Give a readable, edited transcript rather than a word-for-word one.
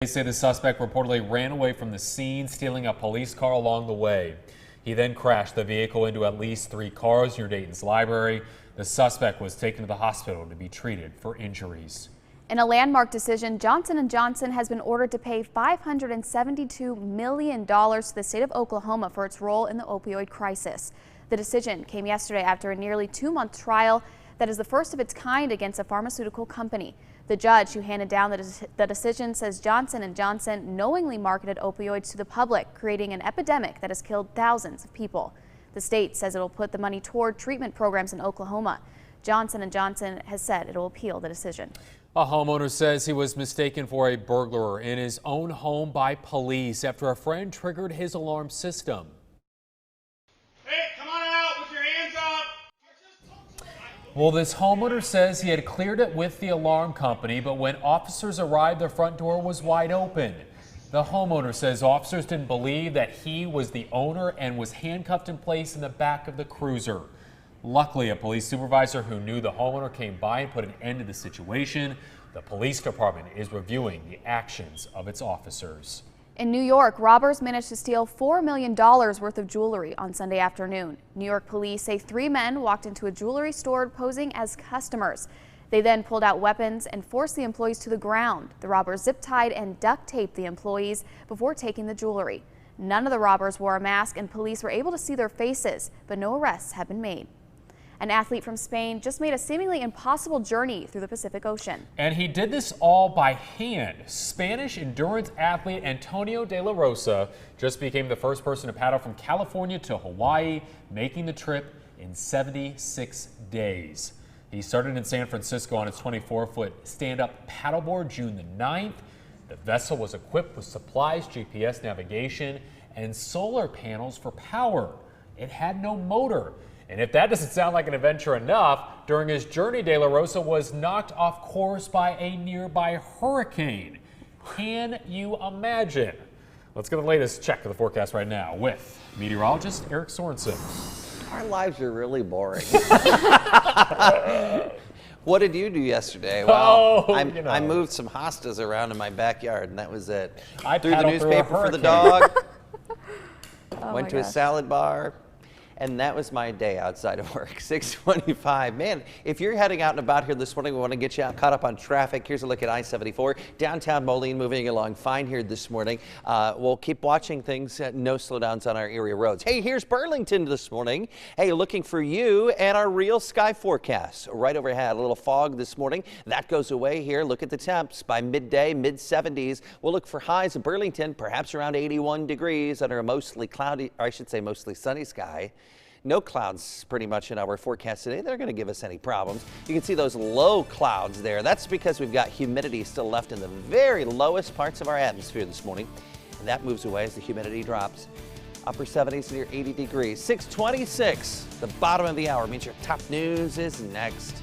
They say the suspect reportedly ran away from the scene, stealing a police car along the way. He then crashed the vehicle into at least 3 cars near Dayton's library. The suspect was taken to the hospital to be treated for injuries. In a landmark decision, Johnson & Johnson has been ordered to pay $572 million to the state of Oklahoma for its role in the opioid crisis. The decision came yesterday after a nearly 2-month trial that is the first of its kind against a pharmaceutical company. The judge who handed down the decision says Johnson & Johnson knowingly marketed opioids to the public, creating an epidemic that has killed thousands of people. The state says it will put the money toward treatment programs in Oklahoma. Johnson & Johnson has said it will appeal the decision. A homeowner says he was mistaken for a burglar in his own home by police after a friend triggered his alarm system. Well, this homeowner says he had cleared it with the alarm company, but when officers arrived, the front door was wide open. The homeowner says officers didn't believe that he was the owner and was handcuffed in place in the back of the cruiser. Luckily, a police supervisor who knew the homeowner came by and put an end to the situation. The police department is reviewing the actions of its officers. In New York, robbers managed to steal $4 million worth of jewelry on Sunday afternoon. New York police say 3 men walked into a jewelry store posing as customers. They then pulled out weapons and forced the employees to the ground. The robbers zip-tied and duct-taped the employees before taking the jewelry. None of the robbers wore a mask and police were able to see their faces, but no arrests have been made. An athlete from Spain just made a seemingly impossible journey through the Pacific Ocean. And he did this all by hand. Spanish endurance athlete Antonio de la Rosa just became the first person to paddle from California to Hawaii, making the trip in 76 days. He started in San Francisco on his 24-foot stand-up paddleboard June the 9th. The vessel was equipped with supplies, GPS navigation, and solar panels for power. It had no motor. And if that doesn't sound like an adventure enough, during his journey, De La Rosa was knocked off course by a nearby hurricane. Can you imagine? Let's get the latest check of the forecast right now with meteorologist Eric Sorensen. Our lives are really boring. What did you do yesterday? Well, I moved some hostas around in my backyard, and that was it. I threw the newspaper for the dog, went to a salad bar. And that was my day outside of work, 6:25. Man, if you're heading out and about here this morning, we want to get you caught up on traffic. Here's a look at I-74. Downtown Moline moving along fine here this morning. We'll keep watching things. No slowdowns on our area roads. Hey, here's Burlington this morning. Hey, looking for you and our real sky forecast. Right overhead, a little fog this morning. That goes away here. Look at the temps. By midday, mid-70s. We'll look for highs in Burlington, perhaps around 81 degrees under a mostly cloudy, or I should say mostly sunny sky. No clouds pretty much in our forecast today. They're going to give us any problems. You can see those low clouds there. That's because we've got humidity still left in the very lowest parts of our atmosphere this morning. And that moves away as the humidity drops. Upper 70s near 80 degrees. 6:26, the bottom of the hour means your top news is next.